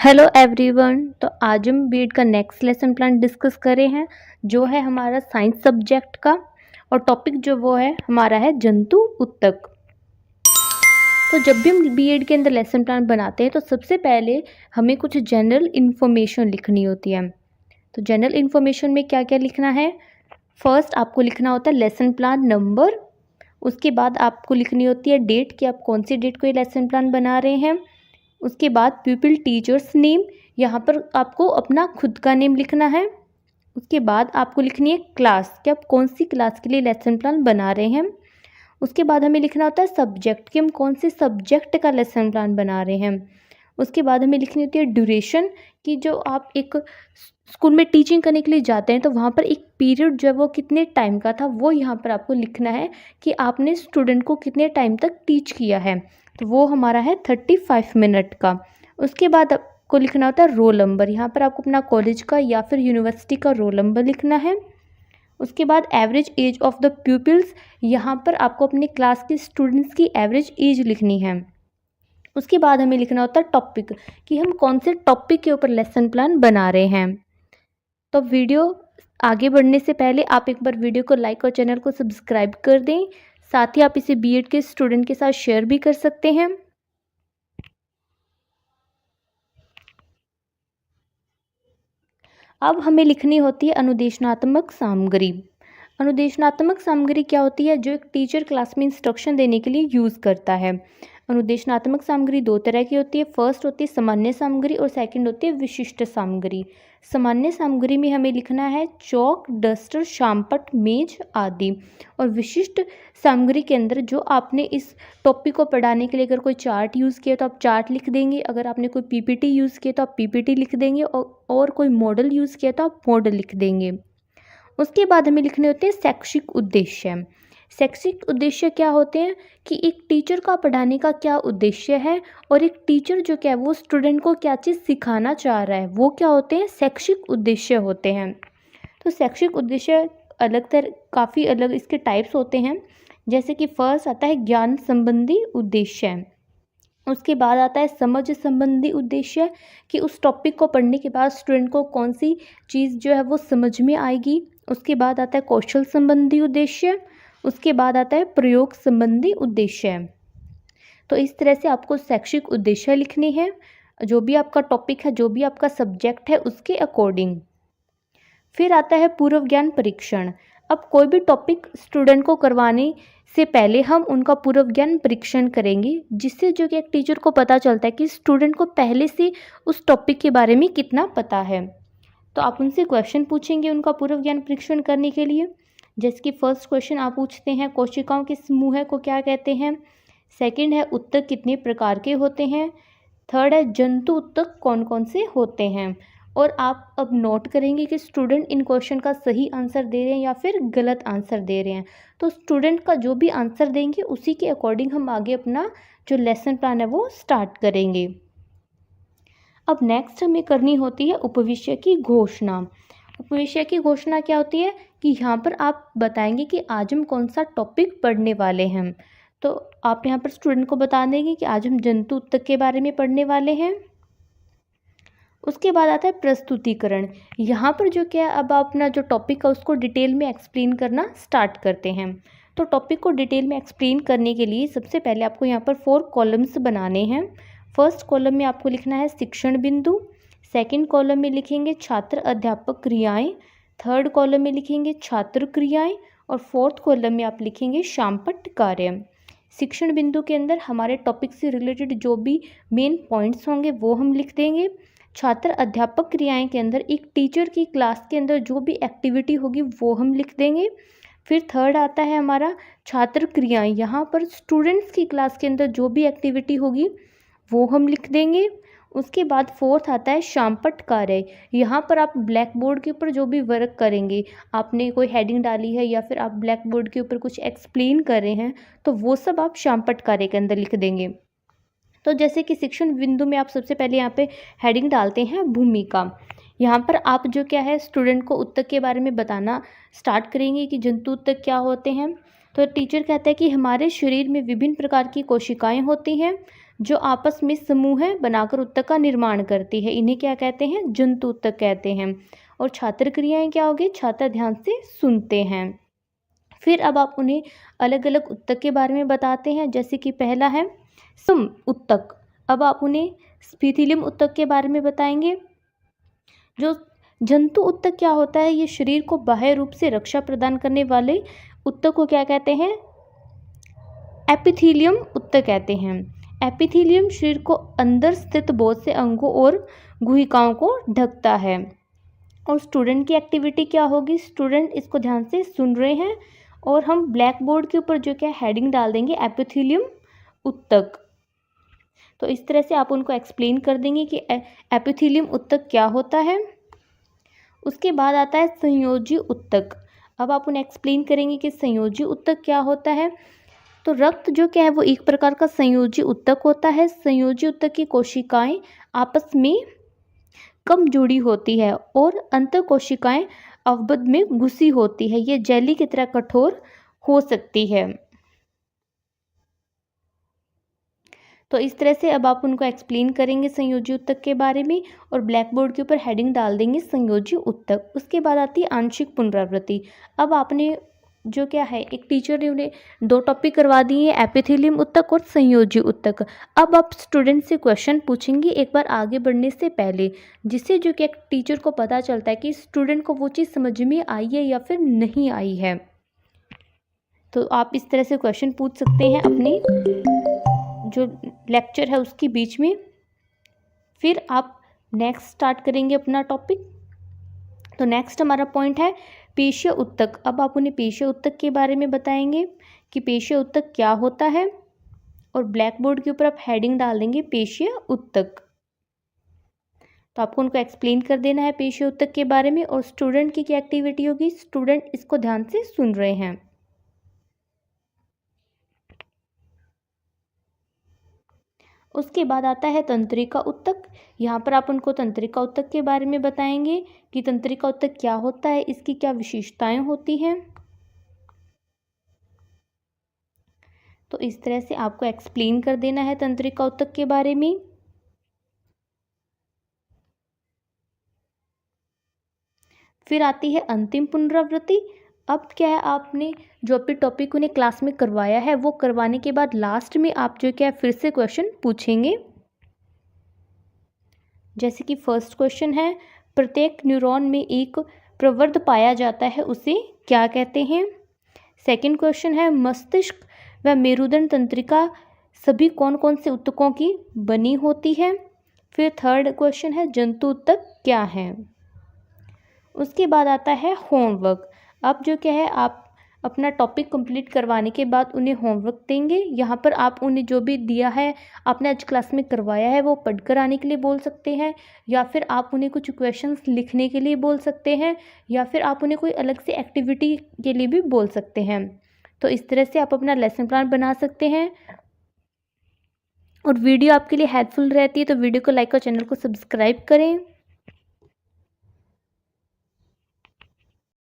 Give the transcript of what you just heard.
Hello everyone. तो आज हम बीएड का नेक्स्ट लेसन प्लान डिस्कस कर रहे हैं जो है हमारा साइंस सब्जेक्ट का। और टॉपिक जो वो है हमारा है जंतु ऊतक। तो जब भी हम बीएड के अंदर लेसन प्लान बनाते हैं तो सबसे पहले हमें कुछ जनरल इन्फॉर्मेशन लिखनी होती है। तो जनरल इन्फॉर्मेशन में क्या क्या लिखना है? फर्स्ट आपको लिखना होता है लेसन प्लान नंबर। उसके बाद आपको लिखनी होती है डेट कि आप कौन सी डेट को ये लेसन प्लान बना रहे हैं। उसके बाद पीपल टीचर्स नेम, यहाँ पर आपको अपना खुद का नेम लिखना है। उसके बाद आपको लिखनी है क्लास कि आप कौन सी क्लास के लिए लेसन प्लान बना रहे हैं। उसके बाद हमें लिखना होता है सब्जेक्ट कि हम कौन से सब्जेक्ट का लेसन प्लान बना रहे हैं। उसके बाद हमें लिखनी होती है ड्यूरेशन कि जो आप एक स्कूल में टीचिंग करने के लिए जाते हैं तो वहाँ पर एक पीरियड जो है वो कितने टाइम का था वो यहाँ पर आपको लिखना है कि आपने स्टूडेंट को कितने टाइम तक टीच किया है। तो वो हमारा है 35 मिनट का। उसके बाद आपको लिखना होता है रोल नंबर, यहाँ पर आपको अपना कॉलेज का या फिर यूनिवर्सिटी का रोल नंबर लिखना है। उसके बाद average age of the pupils, यहाँ पर आपको अपने क्लास के स्टूडेंट्स की एवरेज एज लिखनी है। उसके बाद हमें लिखना होता है टॉपिक कि हम कौन से टॉपिक के ऊपर लेसन प्लान बना रहे हैं। तो वीडियो आगे बढ़ने से पहले आप एक बार वीडियो को लाइक और चैनल को सब्सक्राइब कर दें। साथ ही आप इसे बीएड के स्टूडेंट के साथ शेयर भी कर सकते हैं। अब हमें लिखनी होती है अनुदेशनात्मक सामग्री। अनुदेशनात्मक सामग्री क्या होती है? जो एक टीचर क्लास में इंस्ट्रक्शन देने के लिए यूज़ करता है। अनुदेशनात्मक सामग्री दो तरह की होती है। फर्स्ट होती है सामान्य सामग्री और सेकंड होती है विशिष्ट सामग्री। सामान्य सामग्री में हमें लिखना है चौक, डस्टर, शामपट, मेज आदि। और विशिष्ट सामग्री के अंदर जो आपने इस टॉपिक को पढ़ाने के लिए अगर कोई चार्ट यूज़ किया तो आप चार्ट लिख देंगे, अगर आपने कोई पीपीटी यूज़ किया तो आप पीपीटी लिख देंगे, और कोई मॉडल यूज़ किया तो आप मॉडल लिख देंगे। उसके बाद हमें लिखने होते हैं शैक्षिक उद्देश्य। शैक्षिक उद्देश्य क्या होते हैं कि एक टीचर का पढ़ाने का क्या उद्देश्य है और एक टीचर जो क्या है वो स्टूडेंट को क्या चीज़ सिखाना चाह रहा है, वो क्या होते हैं? शैक्षिक उद्देश्य होते हैं। तो शैक्षिक उद्देश्य काफ़ी अलग इसके टाइप्स होते हैं। जैसे कि फर्स्ट आता है ज्ञान संबंधी उद्देश्य। उसके बाद आता है समझ संबंधी उद्देश्य कि उस टॉपिक को पढ़ने के बाद स्टूडेंट को कौन सी चीज़ जो है वो समझ में आएगी। उसके बाद आता है कौशल संबंधी उद्देश्य। उसके बाद आता है प्रयोग संबंधी उद्देश्य। तो इस तरह से आपको शैक्षिक उद्देश्य लिखने हैं, जो भी आपका टॉपिक है, जो भी आपका सब्जेक्ट है उसके अकॉर्डिंग। फिर आता है पूर्व ज्ञान परीक्षण। अब कोई भी टॉपिक स्टूडेंट को करवाने से पहले हम उनका पूर्व ज्ञान परीक्षण करेंगे, जिससे जो कि एक टीचर को पता चलता है कि स्टूडेंट को पहले से उस टॉपिक के बारे में कितना पता है। तो आप उनसे क्वेश्चन पूछेंगे उनका पूर्व ज्ञान परीक्षण करने के लिए। जैसे कि फर्स्ट क्वेश्चन आप पूछते हैं कोशिकाओं के समूह को क्या कहते हैं। सेकंड है ऊतक कितने प्रकार के होते हैं। थर्ड है जंतु ऊतक कौन कौन से होते हैं। और आप अब नोट करेंगे कि स्टूडेंट इन क्वेश्चन का सही आंसर दे रहे हैं या फिर गलत आंसर दे रहे हैं। तो स्टूडेंट का जो भी आंसर देंगे उसी के अकॉर्डिंग हम आगे अपना जो लेसन प्लान है वो स्टार्ट करेंगे। अब नेक्स्ट हमें करनी होती है उपविषय की घोषणा। उपविषय की घोषणा क्या होती है कि यहाँ पर आप बताएंगे कि आज हम कौन सा टॉपिक पढ़ने वाले हैं। तो आप यहाँ पर स्टूडेंट को बता देंगे कि आज हम जंतु ऊतक के बारे में पढ़ने वाले हैं। उसके बाद आता है प्रस्तुतिकरण। यहाँ पर जो क्या है अब आप अपना जो टॉपिक है उसको डिटेल में एक्सप्लेन करना स्टार्ट करते हैं। तो टॉपिक को डिटेल में एक्सप्लेन करने के लिए सबसे पहले आपको यहाँ पर 4 कॉलम्स बनाने हैं। फर्स्ट कॉलम में आपको लिखना है शिक्षण बिंदु। सेकंड कॉलम में लिखेंगे छात्र अध्यापक क्रियाएं। थर्ड कॉलम में लिखेंगे छात्र क्रियाएं। और फोर्थ कॉलम में आप लिखेंगे शामपट कार्य। शिक्षण बिंदु के अंदर हमारे टॉपिक से रिलेटेड जो भी मेन पॉइंट्स होंगे वो हम लिख देंगे। छात्र अध्यापक क्रियाएं के अंदर एक टीचर की क्लास के अंदर जो भी एक्टिविटी होगी वो हम लिख देंगे। फिर थर्ड आता है हमारा छात्र क्रियाएं, यहाँ पर स्टूडेंट्स की क्लास के अंदर जो भी एक्टिविटी होगी वो हम लिख देंगे। उसके बाद फोर्थ आता है शामपट कार्य। यहाँ पर आप ब्लैक बोर्ड के ऊपर जो भी वर्क करेंगे, आपने कोई हेडिंग डाली है या फिर आप ब्लैक बोर्ड के ऊपर कुछ एक्सप्लेन कर रहे हैं तो वो सब आप शामपट कार्य के अंदर लिख देंगे। तो जैसे कि शिक्षण बिंदु में आप सबसे पहले यहाँ पे हेडिंग डालते हैं भूमिका। यहाँ पर आप जो क्या है स्टूडेंट को ऊतक के बारे में बताना स्टार्ट करेंगे कि जंतु ऊतक क्या होते हैं। तो टीचर कहता है कि हमारे शरीर में विभिन्न प्रकार की कोशिकाएं होती हैं जो आपस में समूह बनाकर उत्तक का निर्माण करती है, इन्हें क्या कहते हैं? जंतु उत्तक कहते हैं। और छात्र क्रियाएं क्या होगी? छात्र ध्यान से सुनते हैं। फिर अब आप उन्हें अलग अलग उत्तक के बारे में बताते हैं, जैसे कि पहला है सम उत्तक। अब आप उन्हें स्पीथिलियम उत्तक के बारे में बताएंगे। जो जंतु उत्तक क्या होता है? ये शरीर को बाह्य रूप से रक्षा प्रदान करने वाले उत्तक को क्या कहते हैं? एपिथीलियम उत्तक कहते हैं। एपिथीलियम शरीर को अंदर स्थित बहुत से अंगों और गुहिकाओं को ढकता है। और स्टूडेंट की एक्टिविटी क्या होगी? स्टूडेंट इसको ध्यान से सुन रहे हैं और हम ब्लैक बोर्ड के ऊपर जो क्या हेडिंग डाल देंगे, एपिथीलियम उत्तक। तो इस तरह से आप उनको एक्सप्लेन कर देंगे कि एपिथीलियम उत्तक क्या होता है। उसके बाद आता है संयोजी उत्तक। अब आप उन्हें एक्सप्लेन करेंगे कि संयोजी उत्तक क्या होता है। तो रक्त जो क्या है वो एक प्रकार का संयोजी उत्तक होता है। संयोजी उत्तक की कोशिकाएं आपस में कम जुड़ी होती है और अंतर कोशिकाएं अवबद्ध में घुसी होती है। ये जेली की तरह कठोर हो सकती है। तो इस तरह से अब आप उनको एक्सप्लेन करेंगे संयोजी उत्तक के बारे में और ब्लैक बोर्ड के ऊपर हेडिंग डाल देंगे संयोजी उत्तक। उसके बाद आती है आंशिक पुनरावृत्ति। अब आपने जो क्या है, एक टीचर ने उन्हें 2 टॉपिक करवा दिए, एपिथेलियम उत्तक और संयोजी उत्तक। अब आप स्टूडेंट से क्वेश्चन पूछेंगे एक बार आगे बढ़ने से पहले, जिससे जो कि एक टीचर को पता चलता है कि स्टूडेंट को वो चीज़ समझ में आई है या फिर नहीं आई है। तो आप इस तरह से क्वेश्चन पूछ सकते हैं अपनी जो लेक्चर है उसके बीच में। फिर आप नेक्स्ट स्टार्ट करेंगे अपना टॉपिक। तो नेक्स्ट हमारा पॉइंट है पेशीय उत्तक। अब आप उन्हें पेशीय उत्तक के बारे में बताएंगे कि पेशीय उत्तक क्या होता है और ब्लैक बोर्ड के ऊपर आप हेडिंग डाल देंगे पेशीय उत्तक। तो आपको उनको एक्सप्लेन कर देना है पेशीय उत्तक के बारे में। और स्टूडेंट की क्या एक्टिविटी होगी? स्टूडेंट इसको ध्यान से सुन रहे हैं। उसके बाद आता है तंत्रिका उत्तक। यहाँ पर आप उनको तंत्रिका उत्तक के बारे में बताएंगे कि तंत्रिका उत्तक क्या होता है, इसकी क्या विशेषताएं होती हैं। तो इस तरह से आपको एक्सप्लेन कर देना है तंत्रिका उत्तक के बारे में। फिर आती है अंतिम पुनरावृत्ति। अब क्या है, आपने जो भी टॉपिक उन्हें क्लास में करवाया है वो करवाने के बाद लास्ट में आप जो क्या है फिर से क्वेश्चन पूछेंगे। जैसे कि फर्स्ट क्वेश्चन है, प्रत्येक न्यूरॉन में एक प्रवर्ध पाया जाता है, उसे क्या कहते हैं? सेकंड क्वेश्चन है, मस्तिष्क व मेरुदंड तंत्रिका सभी कौन कौन से उत्तकों की बनी होती है? फिर थर्ड क्वेश्चन है, जंतु उत्तक क्या है? उसके बाद आता है होमवर्क। अब जो क्या है, आप अपना टॉपिक कंप्लीट करवाने के बाद उन्हें होमवर्क देंगे। यहाँ पर आप उन्हें जो भी दिया है, आपने आज क्लास में करवाया है, वो पढ़कर आने के लिए बोल सकते हैं, या फिर आप उन्हें कुछ क्वेश्चंस लिखने के लिए बोल सकते हैं, या फिर आप उन्हें कोई अलग से एक्टिविटी के लिए भी बोल सकते हैं। तो इस तरह से आप अपना लेसन प्लान बना सकते हैं। और वीडियो आपके लिए हेल्पफुल रहती है तो वीडियो को लाइक और चैनल को सब्सक्राइब करें।